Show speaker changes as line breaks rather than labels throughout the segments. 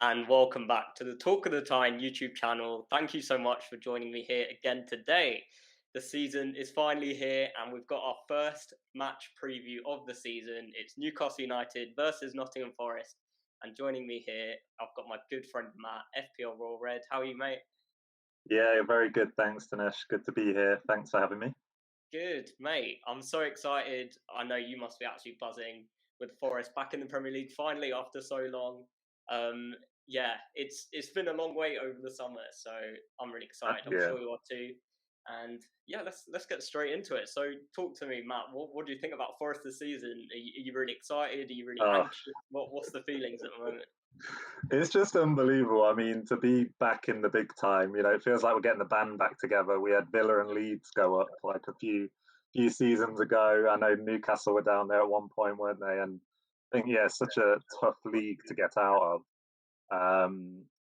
and welcome back to the Talk of the Time YouTube channel. Thank you so much for joining me here again today. The season is finally here, and we've got our first match preview of the season. It's Newcastle United versus Nottingham Forest, and joining me here, I've got my good friend Matt, FPL Royal Red. How are you, mate?
Yeah, very good. Thanks, Dinesh. Good to be here. Thanks for having me.
Good, mate. I'm so excited. I know you must be absolutely buzzing with Forest back in the Premier League finally after so long. Um, yeah, it's been a long wait over the summer, so I'm really excited. I'm
Yeah.
sure you are too. And yeah, let's get straight into it. So, talk to me, Matt. What do you think about Forest this season? Are you really excited? Are you really
Oh,
anxious? What's the feelings at the moment?
it's just unbelievable. I mean, to be back in the big time, it feels like we're getting the band back together. We had Villa and Leeds go up like a few seasons ago. I know Newcastle were down there at one point, weren't they? And I think yeah, such a tough league to get out of.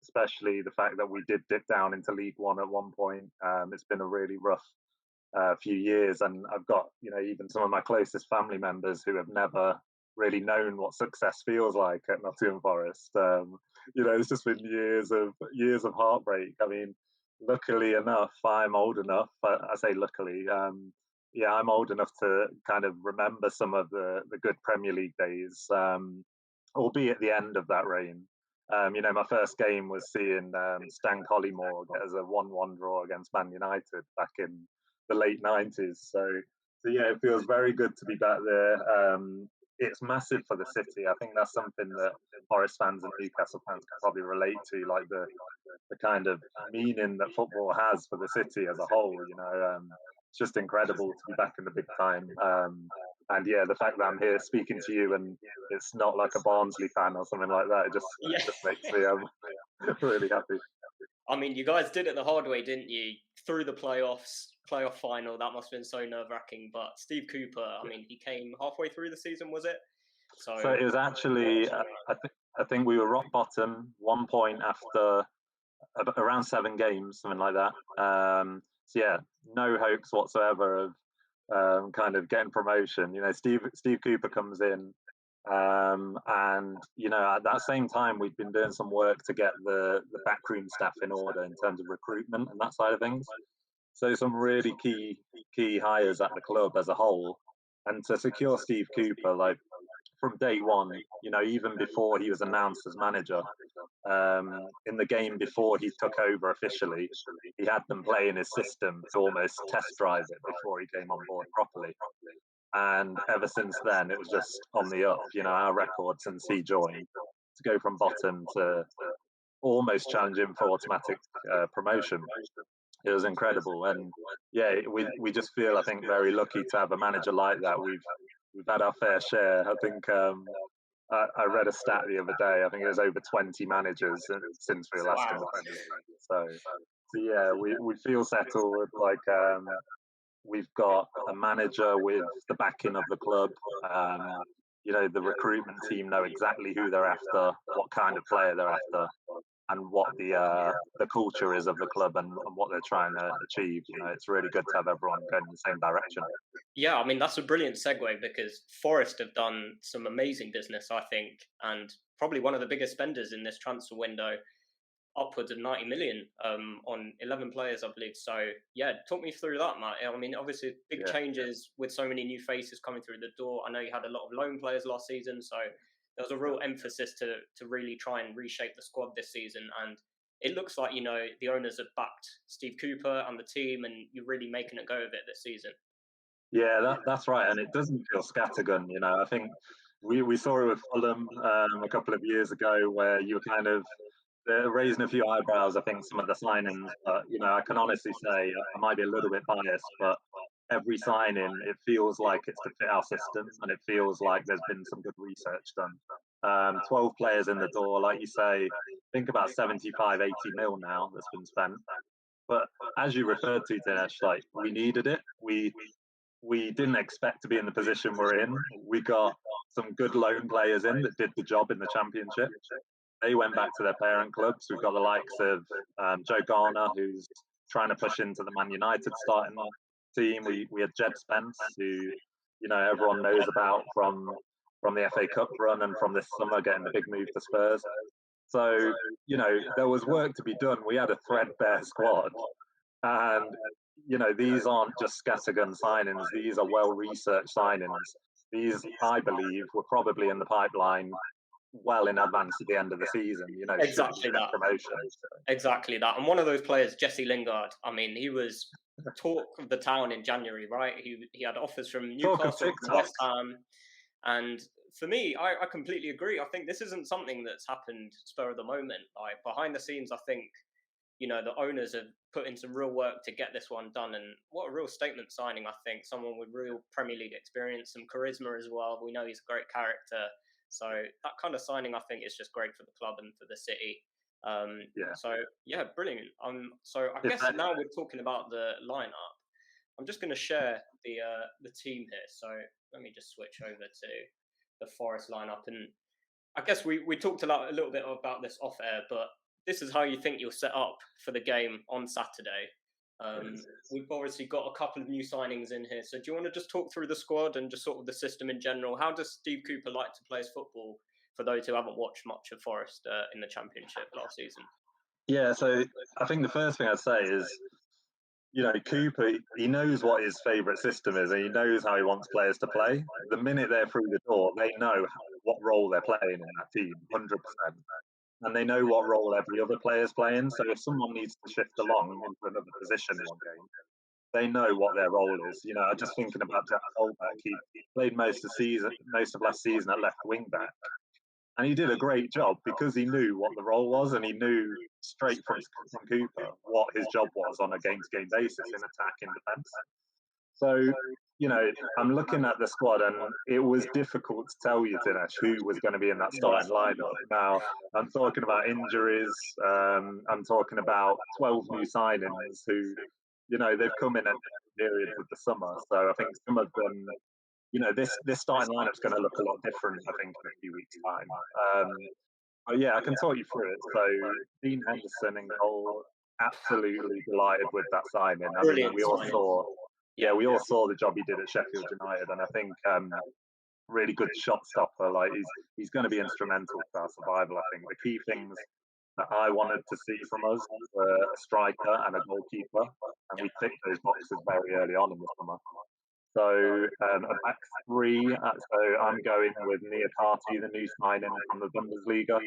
Especially the fact that we did dip down into League One at one point. It's been a really rough few years, and I've got even some of my closest family members who have never really known what success feels like at Nottingham Forest. It's just been years of heartbreak. I mean, luckily enough, I'm old enough. I say luckily. Yeah, I'm old enough to kind of remember some of the good Premier League days, albeit the end of that reign. My first game was seeing Stan Collymore get as a 1-1 draw against Man United back in the late 90s. So yeah, it feels very good to be back there. It's massive for the city. I think that's something that Forest fans and Newcastle fans can probably relate to, like the kind of meaning that football has for the city as a whole. It's just incredible to be back in the big time. And yeah, the fact that I'm here speaking to you and it's not like a Barnsley fan or something like that, it
Yeah.
just makes me really happy.
I mean, you guys did it the hard way, didn't you? Through the playoff final, that must have been so nerve wracking. But Steve Cooper, I mean, he came halfway through the season, was it?
So
So,
it was actually, I think we were rock bottom, 1 point after around 7 games, something like that. So yeah, no hopes whatsoever of kind of getting promotion. Steve Cooper comes in, and at that same time we'd been doing some work to get the backroom staff in order in terms of recruitment and that side of things. So some really key hires at the club as a whole, and to secure Steve Cooper, like from day one, even before he was announced as manager, in the game before he took over officially, he had them playing his system to almost test drive it before he came on board properly. And ever since then, it was just on the up. Our record since he joined to go from bottom to almost challenging for automatic promotion. It was incredible, and yeah, we just feel I think very lucky to have a manager like that. We've had our fair share. I think I read a stat the other day. I think it was over 20 managers since we were last in
wow.
the Premier League. So yeah, we feel settled. Like we've got a manager with the backing of the club. The recruitment team know exactly who they're after, what kind of player they're after, and what the culture is of the club and what they're trying to achieve. It's really good to have everyone going in the same direction.
Yeah, I mean, that's a brilliant segue because Forest have done some amazing business, I think, and probably one of the biggest spenders in this transfer window, upwards of 90 million on 11 players, I believe. So, yeah, talk me through that, Matt. I mean, obviously, big
Yeah.
changes with so many new faces coming through the door. I know you had a lot of loan players last season, so there was a real emphasis to really try and reshape the squad this season. And it looks like, the owners have backed Steve Cooper and the team, and you're really making a go of it this season.
Yeah, that's right, and it doesn't feel scattergun. I think we saw it with Fulham a couple of years ago, where you were kind of raising a few eyebrows. I think some of the signings, but I can honestly say I might be a little bit biased, but every signing it feels like it's to fit our system, and it feels like there's been some good research done. 12 players in the door, like you say. Think about 75, 80 mil now that's been spent. But as you referred to, Dinesh, like we needed it. We didn't expect to be in the position we're in. We got some good loan players in that did the job in the championship. They went back to their parent clubs. We've got the likes of Joe Garner, who's trying to push into the Man United starting team. We had Jed Spence, who everyone knows about from the FA Cup run and from this summer getting the big move to Spurs. So, there was work to be done. We had a threadbare squad. And, these aren't just scattergun signings. These are well-researched signings. These, I believe, were probably in the pipeline well in advance of the end of the season, should we
Exactly
get
that.
promotion.
Exactly that. And one of those players, Jesse Lingard, I mean, he was talk of the town in January, right? He had offers from
Talk of
Newcastle, from
TikTok.
West Ham. And for me, I completely agree. I think this isn't something that's happened spur of the moment. Like behind the scenes, I think, the owners have put in some real work to get this one done. And what a real statement signing, I think. Someone with real Premier League experience, some charisma as well. We know he's a great character. So that kind of signing, I think, is just great for the club and for the city. So yeah, brilliant. So I guess now we're talking about the lineup. I'm just going to share the team here. So let me just switch over to the Forest lineup, and I guess we talked a little bit about this off air, but this is how you think you'll set up for the game on Saturday. We've obviously got a couple of new signings in here. So do you want to just talk through the squad and just sort of the system in general? How does Steve Cooper like to play his football, for those who haven't watched much of Forest in the Championship last season?
Yeah, so I think the first thing I'd say is, Cooper, he knows what his favourite system is and he knows how he wants players to play. The minute they're through the door, they know what role they're playing in that team, 100%. And they know what role every other player's playing. So if someone needs to shift along into another position in one game, they know what their role is. I'm just thinking about Jack Colback. He played most of last season at left wing back. And he did a great job because he knew what the role was and he knew straight from Cooper what his job was on a game-to-game basis in attack and defence. So, I'm looking at the squad and it was difficult to tell you, Dinesh, who was going to be in that starting lineup. Now, I'm talking about injuries. I'm talking about 12 new signings who, they've come in at period with the summer. So I think some of them, this starting lineup's going to look a lot different, I think, in a few weeks' time. But yeah, I can talk you through it. So Dean Henderson in goal, absolutely delighted with that signing. I mean, we all saw the job he did at Sheffield United, and I think really good shot stopper. Like he's going to be instrumental for our survival. I think the key things that I wanted to see from us were a striker and a goalkeeper, and we ticked those boxes very early on in the summer. So a back three. So I'm going with Newcastle, the new signing from the Bundesliga.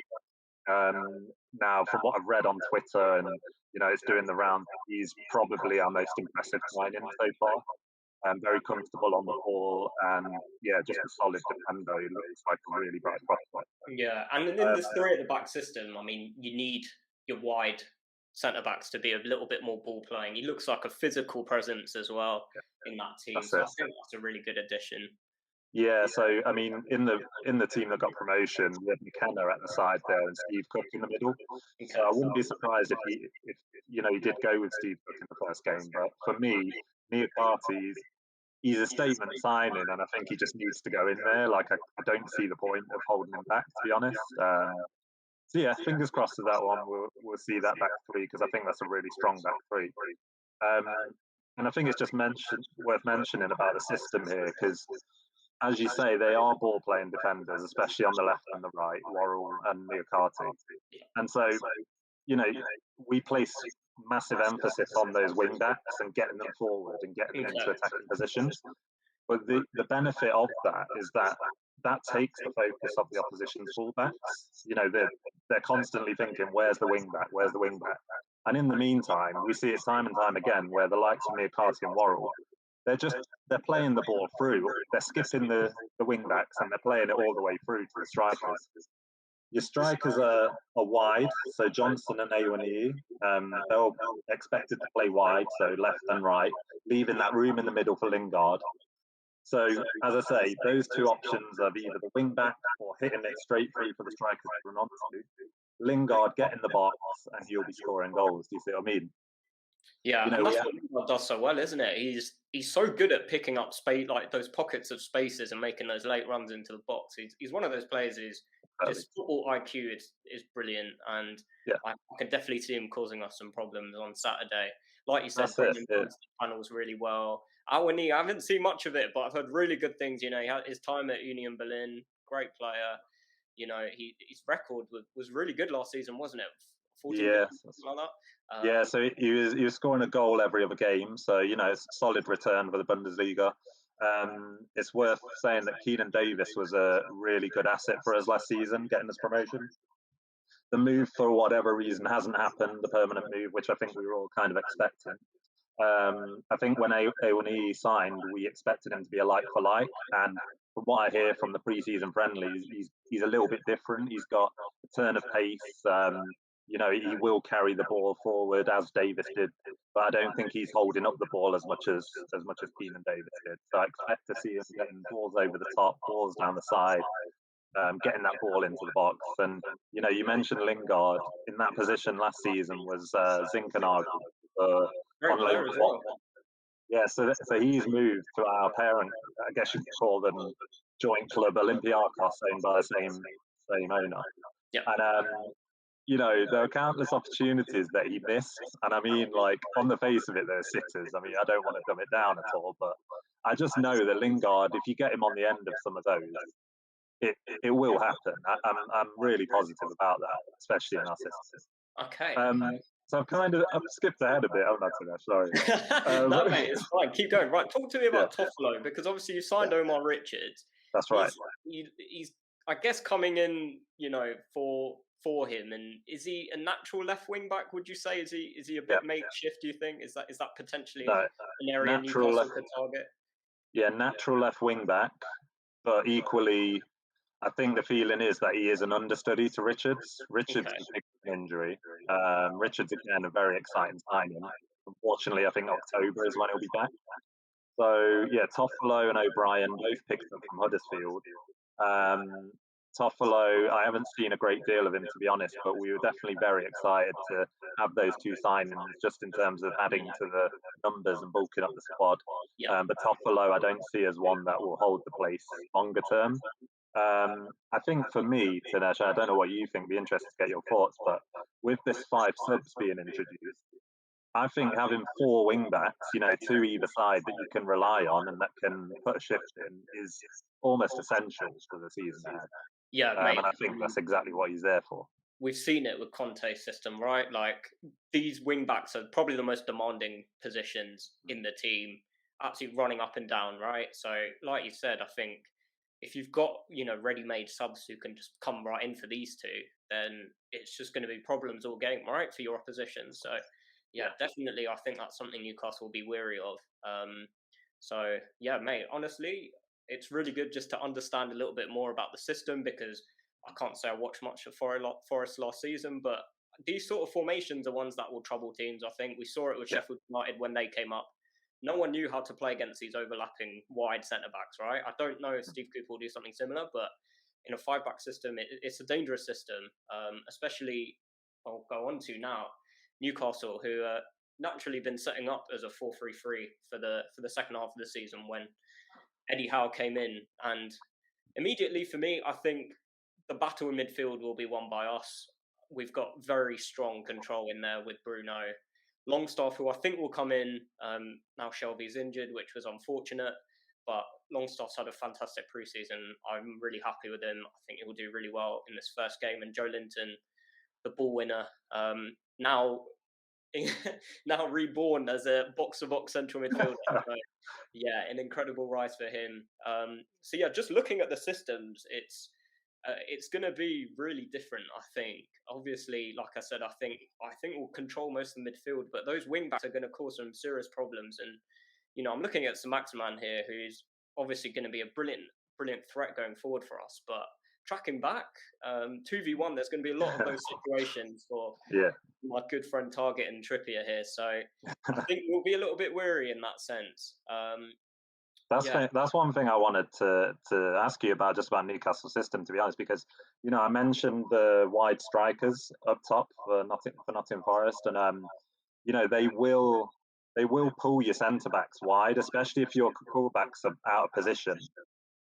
Now, from what I've read on Twitter, and it's doing the round, he's probably our most impressive signing so far. Very comfortable on the ball, and just a solid defender. He looks like a really bright prospect.
Yeah, and in this three at the back system, I mean, you need your wide centre backs to be a little bit more ball playing. He looks like a physical presence as well in that team. So I think that's a really good addition.
Yeah, so I mean, in the team that got promotion, we had McKenna at the side there and Steve Cook in the middle. Okay. So I wouldn't be surprised if he did go with Steve Cook in the first game. But for me, Newcastle, he's a statement signing, and I think he just needs to go in there. Like I don't see the point of holding him back, to be honest. So yeah, fingers crossed for that one. We'll see that back three because I think that's a really strong back three. And I think it's just worth mentioning about the system here because, as you say, they are ball playing defenders, especially on the left and the right, Worrell and Newcastle. And so, we place massive emphasis on those wing backs and getting them forward and getting them into attacking positions. But the benefit of that is that takes the focus of the opposition's fullbacks. They're constantly thinking, where's the wing back? Where's the wing back? And in the meantime, we see it time and time again where the likes of Newcastle and Worrell, they're playing the ball through. They're skipping the wing backs and they're playing it all the way through to the strikers. Your strikers are wide, so Johnson and Awoniyi, they're expected to play wide, so left and right, leaving that room in the middle for Lingard. So, as I say, those two options of either the wing back or hitting it straight through for the strikers to run onto. Lingard get in the box and he'll be scoring goals. Do you see what I mean?
Yeah, and that's what Lingard does so well, isn't it? He's so good at picking up space, like those pockets of spaces, and making those late runs into the box. He's one of those players who's just football IQ is brilliant, and I can definitely see him causing us some problems on Saturday. Like you said, bringing panels really well. Awoniyi, I haven't seen much of it, but I've heard really good things. He had his time at Union Berlin, great player. his record was really good last season, wasn't it? 14
Yeah,
games, something like that.
yeah. So he was scoring a goal every other game. So it's a solid return for the Bundesliga. It's worth saying that Keenan Davis was a really good asset for us last season, getting us promotion. The move, for whatever reason, hasn't happened, the permanent move, which I think we were all kind of expecting. I think when Aoni signed, we expected him to be a like for like, and from what I hear from the pre-season friendlies, he's a little bit different. He's got a turn of pace. He will carry the ball forward as Davis did, but I don't think he's holding up the ball as much as Keenan Davis did. So I expect to see him getting balls over the top, balls down the side, getting that ball into the box. And you mentioned Lingard in that position last season was Zinchenko
Great
on loan
player
to
as well.
Watford. Yeah, so he's moved to our parent, I guess you could call them joint club, Olympiacos, owned by the same owner.
Yeah.
And there are countless opportunities that he missed, and I mean, like on the face of it, they're sitters. I mean, I don't want to dumb it down at all, but I just know that Lingard, if you get him on the end of some of those, it will happen. I'm really positive about that, especially in our system.
Okay.
So I've skipped ahead a bit, haven't I, today? Sorry.
No, mate, it's fine. Keep going. Right, talk to me about Toffolo, because obviously you signed Omar Richards.
That's right.
He's I guess coming in, for him, and is he a natural left wing back? Would you say is he a bit makeshift? Do you think is that potentially an area Newcastle could target?
Yeah, natural left wing back, but equally, I think the feeling is that he is an understudy to Richards. Richards is a big injury. Richards, again, a very exciting signing. Unfortunately, I think October is when he'll be back. So, yeah, Toffolo and O'Brien both picked up from Huddersfield. Toffolo, I haven't seen a great deal of him, to be honest, but we were definitely very excited to have those two signings just in terms of adding to the numbers and bulking up the squad. But Toffolo, I don't see as one that will hold the place longer term. I think for me, Tanesh, I don't know what you think, be interested to get your thoughts, but with this 5 subs being introduced, I think having 4 wing backs, 2 either side that you can rely on and that can put a shift in is almost essential for the season ahead.
Yeah, mate.
And I think that's exactly what he's there for.
We've seen it with Conte's system, right? Like, these wing backs are probably the most demanding positions in the team, absolutely running up and down, right? So, like you said, I think if you've got, ready-made subs who can just come right in for these two, then it's just going to be problems all game, right, for your opposition. So, yeah, definitely, I think that's something Newcastle will be wary of. So, yeah, mate, honestly, it's really good just to understand a little bit more about the system, because I can't say I watched much of Forest last season, but these sort of formations are ones that will trouble teams. I think we saw it with Sheffield United when they came up. No one knew how to play against these overlapping wide centre-backs, right? I don't know if Steve Cooper will do something similar, but in a 5-back system, it's a dangerous system, especially, I'll go on to now, Newcastle, who naturally been setting up as a 4-3-3 for the second half of the season when Eddie Howe came in. And immediately for me, I think the battle in midfield will be won by us. We've got very strong control in there with Bruno. Longstaff, who I think will come in, now Shelby's injured, which was unfortunate, but Longstaff's had a fantastic preseason. I'm really happy with him. I think he will do really well in this first game. And Joe Linton, the ball winner, now reborn as a box-to-box central midfielder. So, yeah, an incredible rise for him. So yeah, just looking at the systems, it's going to be really different, I think. Obviously, like I said, I think we'll control most of the midfield, but those wing backs are going to cause some serious problems. And I'm looking at Maximan here, who's obviously going to be a brilliant threat going forward for us. But tracking back, 2v1, there's going to be a lot of those situations for my good friend Target and Trippier here. So I think we'll be a little bit wary in that sense.
That's one thing I wanted to ask you about, just about Newcastle system, to be honest, because I mentioned the wide strikers up top for Nottingham Forest, and they will pull your centre backs wide, especially if your fullbacks are out of position.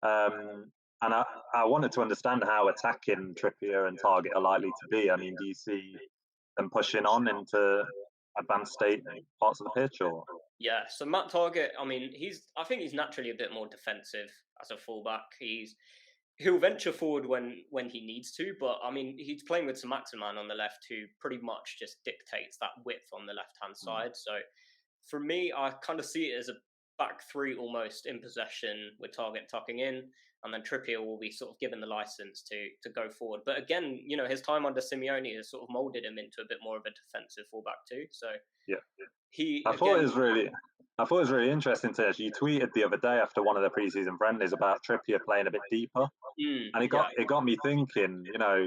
And I wanted to understand how attacking Trippier and Target are likely to be. I mean, do you see them pushing on into advanced state parts of the pitch, or?
Yeah, so Matt Target, I mean, I think he's naturally a bit more defensive as a fullback. he'll venture forward when he needs to, but I mean he's playing with some Maximan on the left who pretty much just dictates that width on the left hand
Mm.
side. So for me, I kind of see it as a back three almost in possession with Target tucking in, and then Trippier will be sort of given the license to go forward. But again, you know, his time under Simeone has sort of molded him into a bit more of a defensive fullback too. So
Yeah,
he
I thought it
again,
was really. I thought it was really interesting to you tweeted the other day after one of the preseason friendlies about Trippier playing a bit deeper, and
yeah,
it got me thinking. You know,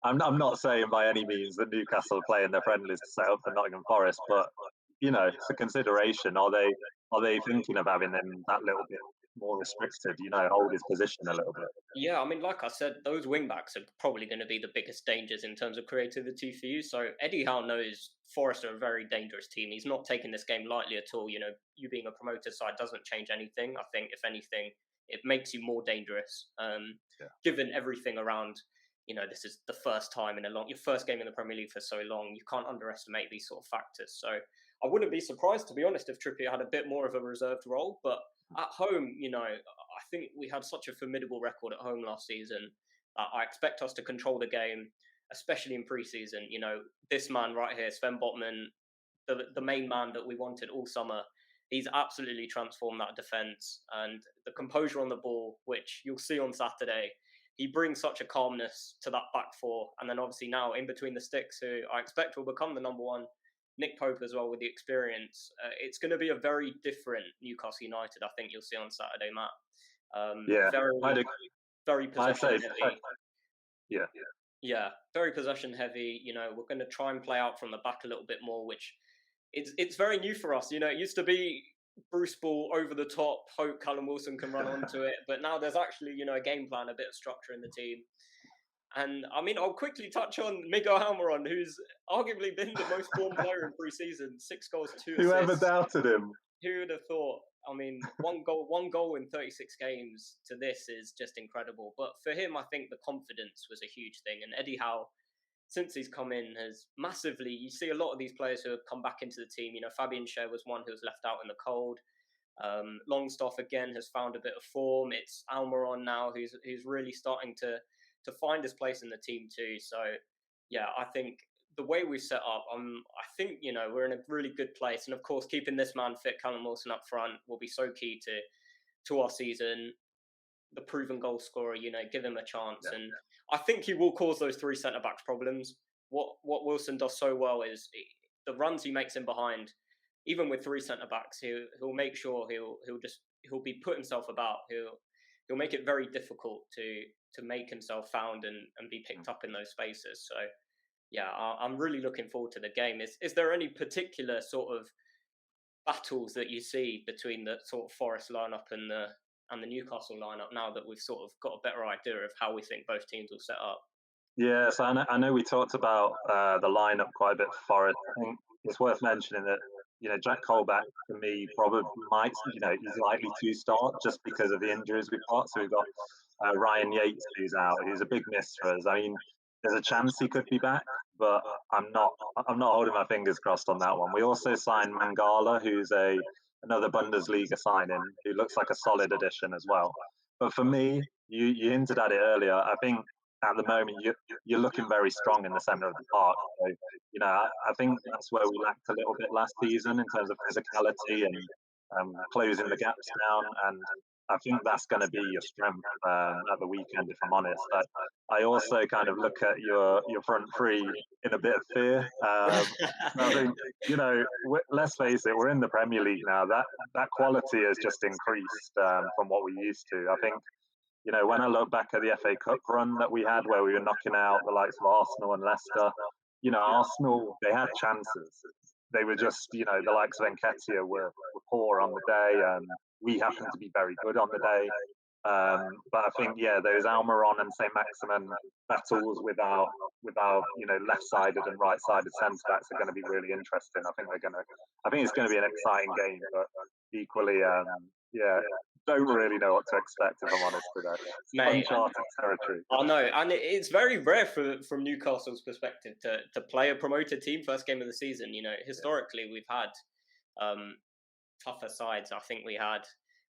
I'm not saying by any means that Newcastle are playing their friendlies to set up for Nottingham Forest, but you know, it's a consideration. Are they thinking of having him that little bit more restricted? You know, hold his position a little bit.
yeah, I mean, like I said, those wing backs are probably going to be the biggest dangers in terms of creativity for you. So Eddie Howe knows Forest are a very dangerous team. He's not taking this game lightly at all. You know, you being a promoted side doesn't change anything. I think, if anything, it makes you more dangerous.
Yeah.
Given everything around, you know, this is the first time in your first game in the Premier League for so long. You can't underestimate these sort of factors. So I wouldn't be surprised, to be honest, if Trippier had a bit more of a reserved role, but at home, you know, I think we had such a formidable record at home last season. I expect us to control the game, especially in pre-season. You know, this man right here, Sven Botman, the main man that we wanted all summer, he's absolutely transformed that defence and the composure on the ball, which you'll see on Saturday. He brings such a calmness to that back four, and then obviously now in between the sticks, who I expect will become the number one. Nick Pope as well with the experience. It's going to be a very different Newcastle United. I think you'll see on Saturday, Matt.
Yeah,
Very
I'd
possession
say,
heavy.
yeah,
Yeah, very possession heavy. You know, we're going to try and play out from the back a little bit more, which it's very new for us. You know, it used to be Bruce Ball over the top, hope Callum Wilson can run onto it, but now there's actually, you know, a game plan, a bit of structure in the team. And I mean, I'll quickly touch on Miguel Almiron, who's arguably been the most formed player in pre-season. 6 goals, 2
whoever
assists.
doubted him?
Who would have thought? I mean, one goal in 36 games to this is just incredible. But for him, I think the confidence was a huge thing. And Eddie Howe, since he's come in, has massively. You see a lot of these players who have come back into the team. You know, Fabian Schär was one who was left out in the cold. Longstaff again has found a bit of form. It's Almiron now who's really starting to find his place in the team too. So yeah, I think the way we've set up, I think, you know, we're in a really good place. And of course, keeping this man fit, Callum Wilson up front, will be so key to our season. The proven goal scorer, you know, give him a chance, and I think he will cause those 3 centre backs problems. What Wilson does so well is the runs he makes in behind. Even with 3 centre backs, he'll make sure he'll be put himself about. He'll make it very difficult to make himself found and be picked up in those spaces. So yeah, I'm really looking forward to the game. Is there any particular sort of battles that you see between the sort of Forest lineup and the Newcastle lineup now that we've sort of got a better idea of how we think both teams will set up?
Yeah, so I know we talked about the lineup quite a bit for Forest. I think it's worth mentioning that, you know, Jack Colback for me probably might, you know, he's likely to start just because of the injuries we've got. So we've got Ryan Yates who's out, who's a big miss for us. I mean, there's a chance he could be back, but I'm not holding my fingers crossed on that one. We also signed Mangala, who's another Bundesliga signing, who looks like a solid addition as well. But for me, you hinted at it earlier. I think at the moment you're looking very strong in the centre of the park. So, you know, I think that's where we lacked a little bit last season in terms of physicality and closing the gaps down. And I think that's going to be your strength at the weekend, if I'm honest. I also kind of look at your front three in a bit of fear. I think, you know, let's face it, we're in the Premier League now. That quality has just increased from what we used to. I think, you know, when I look back at the FA Cup run that we had, where we were knocking out the likes of Arsenal and Leicester, you know, Arsenal, they had chances. They were just, you know, the likes of Nketiah were poor on the day, and we happened to be very good on the day. But I think, yeah, those Almiron and St. Maximin battles with our you know, left-sided and right-sided centre backs are going to be really interesting. I think it's going to be an exciting game, but equally, yeah, don't really know what to expect, if I'm honest today. It's uncharted territory.
I know, and it's very rare from Newcastle's perspective to play a promoted team first game of the season. You know, historically we've had tougher sides. I think we had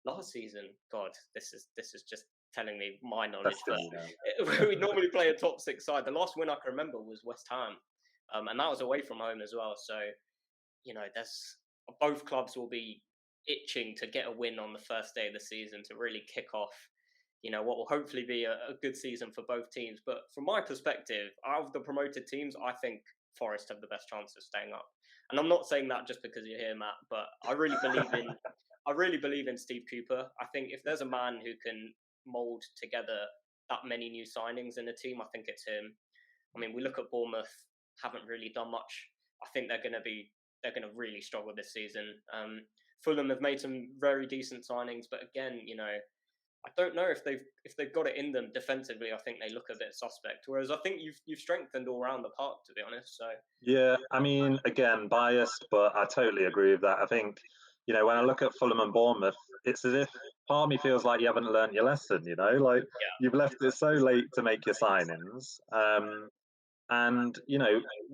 last season. God, this is just telling me my knowledge,
Testing
but
you now.
we normally play a top six side. The last win I can remember was West Ham, and that was away from home as well. So there's both clubs will be itching to get a win on the first day of the season to really kick off. What will hopefully be a good season for both teams. But from my perspective, out of the promoted teams, I think Forest have the best chance of staying up. And I'm not saying that just because you're here, Matt, but I really believe in Steve Cooper. I think if there's a man who can mould together that many new signings in a team, I think it's him. I mean, we look at Bournemouth, haven't really done much. I think they're going to really struggle this season. Fulham have made some very decent signings, but again, I don't know if they've got it in them defensively. I think they look a bit suspect. Whereas I think you've strengthened all around the park, to be honest. So
Yeah, I mean, again, biased, but I totally agree with that. I think, when I look at Fulham and Bournemouth, it's as if part of me feels like you haven't learned your lesson, like
yeah,
you've left it so late to make your signings. And,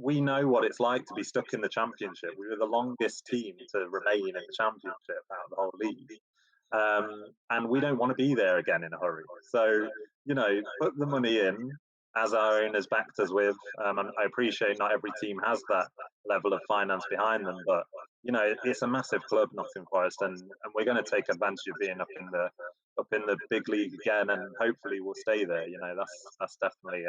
we know what it's like to be stuck in the Championship. We were the longest team to remain in the Championship out of the whole league. And we don't want to be there again in a hurry. So, put the money in, as our owners backed us with. And I appreciate not every team has that level of finance behind them, but it's a massive club, Nottingham Forest, and we're going to take advantage of being up in the big league again, and hopefully we'll stay there. That's definitely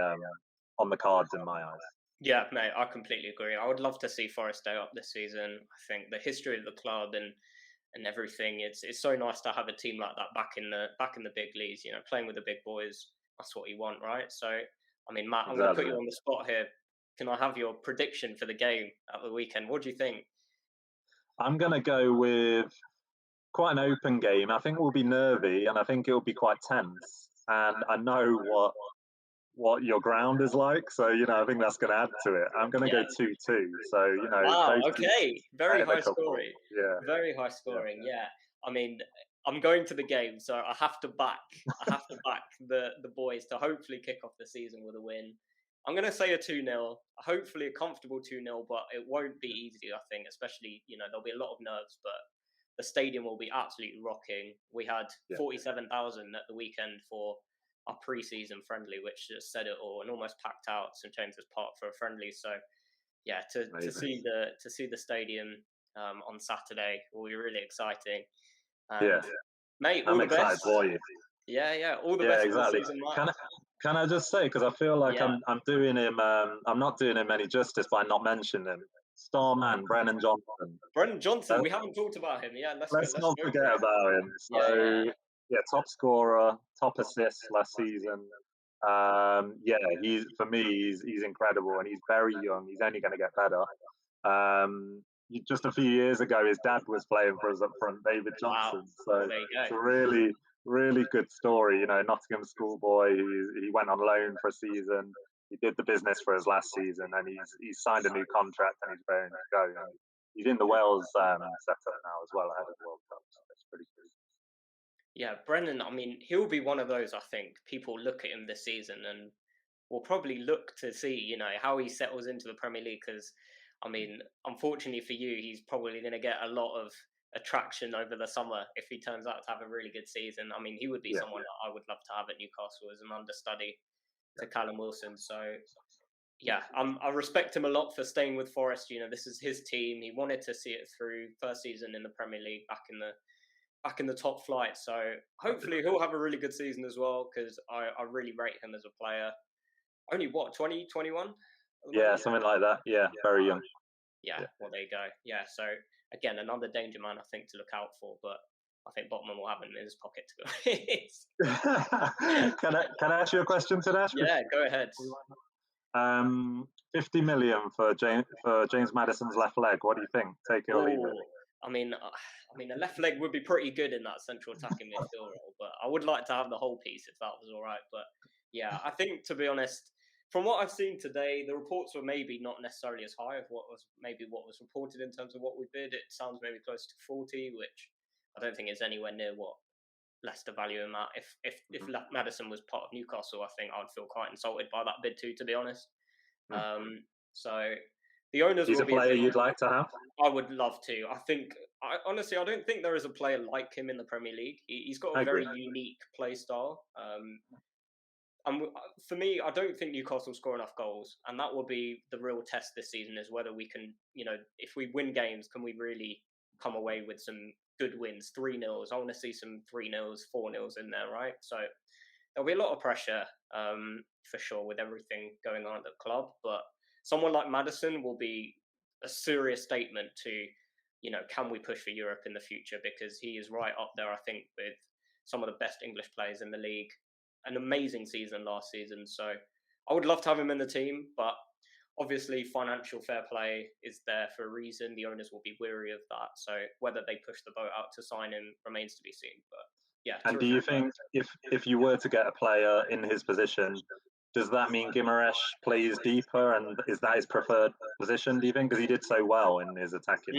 on the cards in my eyes.
yeah, mate, I completely agree. I would love to see Forest stay up this season. I think the history of the club and everything, it's so nice to have a team like that back in the big leagues. Playing with the big boys. That's what you want, right? So, I mean, Matt, I'm going to put
Exactly.
you on the spot here. Can I have your prediction for the game at the weekend? What do you think?
I'm going to go with quite an open game. I think we'll be nervy, and I think it'll be quite tense. And I know what your ground is like, so I think that's going to add to it. I'm going to go
Yeah.
2-2. So
Wow.
both teams
Okay. Very
getting a
high
couple.
scoring.
Yeah,
Very high
yeah,
scoring. Yeah. I mean, I'm going to the game, so I have to back. I have to back the boys to hopefully kick off the season with a win. I'm going to say a 2-0. Hopefully a comfortable 2-0, but it won't be easy, I think, especially, there'll be a lot of nerves, but the stadium will be absolutely rocking. We had
yeah.
47,000 at the weekend for our pre-season friendly, which just said it all, and almost packed out St James's Park for a friendly. So yeah, to see the stadium on Saturday will be really exciting. And
Yeah,
mate, all
I'm
the
excited
best.
for you.
Yeah, all the
Yeah,
best for the
exactly.
season, Matt.
Can I just say, because I feel like
Yeah,
I'm doing him I'm not doing him any justice by not mentioning him. Star man Brennan Johnson.
Brendan Johnson.
Let's,
We haven't talked about him. Yeah, let's go.
let's
Let's
not
go
forget
for it.
about him.
Yeah.
So yeah, top scorer, top assists last season. Yeah, for me, he's incredible, and he's very young. He's only going to get better. Just a few years ago, his dad was playing for us up front, David
Wow.
Johnson. So
Well, there you go.
it's a really, really good story. Nottingham schoolboy. He went on loan for a season. He did the business for us last season, and he's signed a new contract, and he's raring to go. And he's in the Wales setup now as well, ahead of the World Cup. So it's pretty good.
Yeah, Brendan. I mean, he'll be one of those. I think people look at him this season and will probably look to see, how he settles into the Premier League. Because, I mean, unfortunately for you, he's probably going to get a lot of attraction over the summer if he turns out to have a really good season. I mean, he would be
Yeah,
someone that I would love to have at Newcastle as an understudy to Callum Wilson. So yeah, I respect him a lot for staying with Forest. This is his team. He wanted to see it through. First season in the Premier League, back in the top flight. So hopefully he'll have a really good season as well, because I really rate him as a player. Only what, 20, 21 at the
yeah,
moment?
something like that. Yeah, very young.
Yeah, well, there you go. Yeah, so again, another danger man, I think, to look out for, but I think Botman will have him in his pocket, to be honest.
Can I ask you a question, Tadesh?
Yeah, go ahead.
50 million for James Maddison's left leg. What do you think? Take it or leave it.
Oh, I mean, a left leg would be pretty good in that central attacking midfield role, but I would like to have the whole piece if that was all right. But yeah, I think, to be honest, from what I've seen today, the reports were maybe not necessarily as high of what was reported in terms of what we bid. It sounds maybe close to 40, which I don't think is anywhere near what Leicester value him at. If Maddison was part of Newcastle, I think I'd feel quite insulted by that bid too, to be honest. So the owners
He's
will
a
be a
player
bit.
you'd like to have?
I would love to. I think I don't think there is a player like him in the Premier League. He's got
I
a
agree.
very unique play style. For me, I don't think Newcastle score enough goals, and that will be the real test this season: is whether we can, if we win games, can we really come away with some good wins? 3-0s. I want to see some 3-0s, 4-0s in there, right? So there'll be a lot of pressure, for sure, with everything going on at the club. But someone like Madison will be a serious statement to, can we push for Europe in the future? Because he is right up there, I think, with some of the best English players in the league. An amazing season last season. So I would love to have him in the team, but obviously financial fair play is there for a reason. The owners will be weary of that. So whether they push the boat out to sign him remains to be seen. But yeah,
And do you think if you were to get a player in his position, does that mean Guimaraes plays deeper, and is that his preferred position? Do you think, because he did so well in his attacking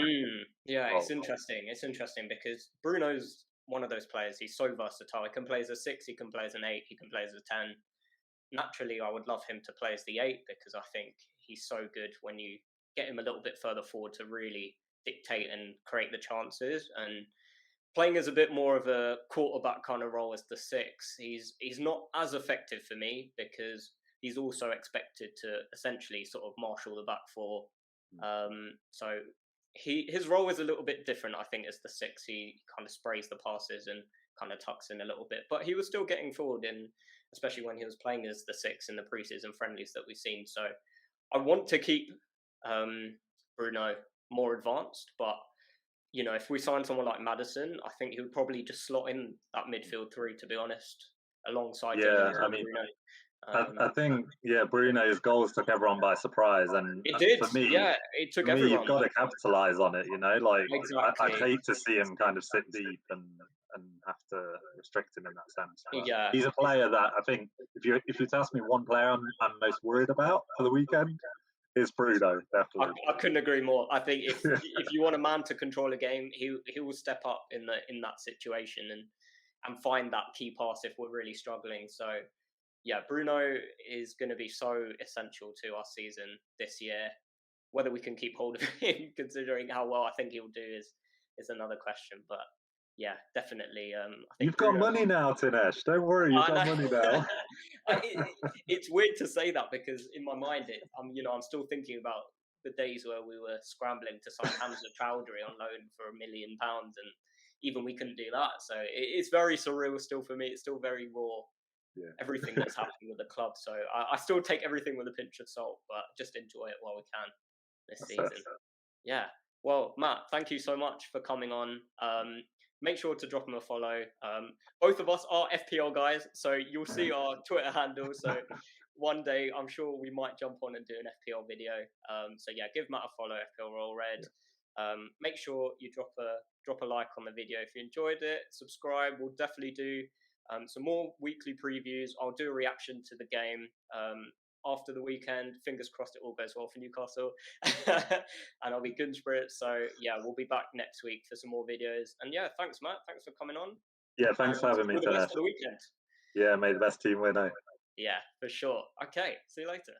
Yeah,
role?
it's interesting. It's interesting because Bruno's one of those players. He's so versatile. He can play as a 6, he can play as an 8, he can play as a 10. Naturally, I would love him to play as the 8 because I think he's so good when you get him a little bit further forward to really dictate and create the chances. And playing as a bit more of a quarterback kind of role as the 6, he's not as effective for me because he's also expected to essentially sort of marshal the back four. So his role is a little bit different, I think, as the 6. He kind of sprays the passes and kind of tucks in a little bit, but he was still getting forward in, especially when he was playing as the 6 in the preseason friendlies that we've seen. So I want to keep Bruno more advanced, but if we sign someone like Madison, I think he would probably just slot in that midfield 3, to be honest, alongside
Yeah,
James
I
and
mean,
Bruno.
I think Bruno's goals took everyone by surprise, and
It did,
for me,
yeah. It took
you've
everyone.
got to capitalize on it. Like I'd
Exactly.
hate to see him kind of sit deep and have to restrict him in that sense. But
Yeah,
he's a player that I think if you ask me one player I'm most worried about for the weekend, it's Bruno, definitely.
I couldn't agree more. I think if you want a man to control a game, he will step up in that situation and find that key pass if we're really struggling. So yeah, Bruno is going to be so essential to our season this year. Whether we can keep hold of him, considering how well I think he'll do, is another question. But yeah, definitely. I think
You've got
Bruno.
money now, Tinesh. Don't worry, you've
I
got
know.
money now.
It's weird to say that because in my mind, I'm still thinking about the days where we were scrambling to sign Hamza Chowdhury on loan for £1 million, and even we couldn't do that. So it's very surreal still for me. It's still very raw.
Yeah.
Everything that's happening with the club. So I still take everything with a pinch of salt, but just enjoy it while we can this season. Yeah. Well, Matt, thank you so much for coming on. Make sure to drop him a follow. Both of us are FPL guys, so you'll see our Twitter handle. So one day, I'm sure we might jump on and do an FPL video. So yeah, give Matt a follow, FPL Roll Red. Make sure you drop a like on the video if you enjoyed it. Subscribe. We'll definitely do some more weekly previews. I'll do a reaction to the game after the weekend. Fingers crossed it all goes well for Newcastle. And I'll be good in spirits. So yeah, we'll be back next week for some more videos. And yeah, thanks, Matt. Thanks for coming on.
Yeah, thanks for having me,
All the best
Tinesh.
for the weekend.
Yeah, may the best team win, eh?
Yeah, for sure. Okay, see you later.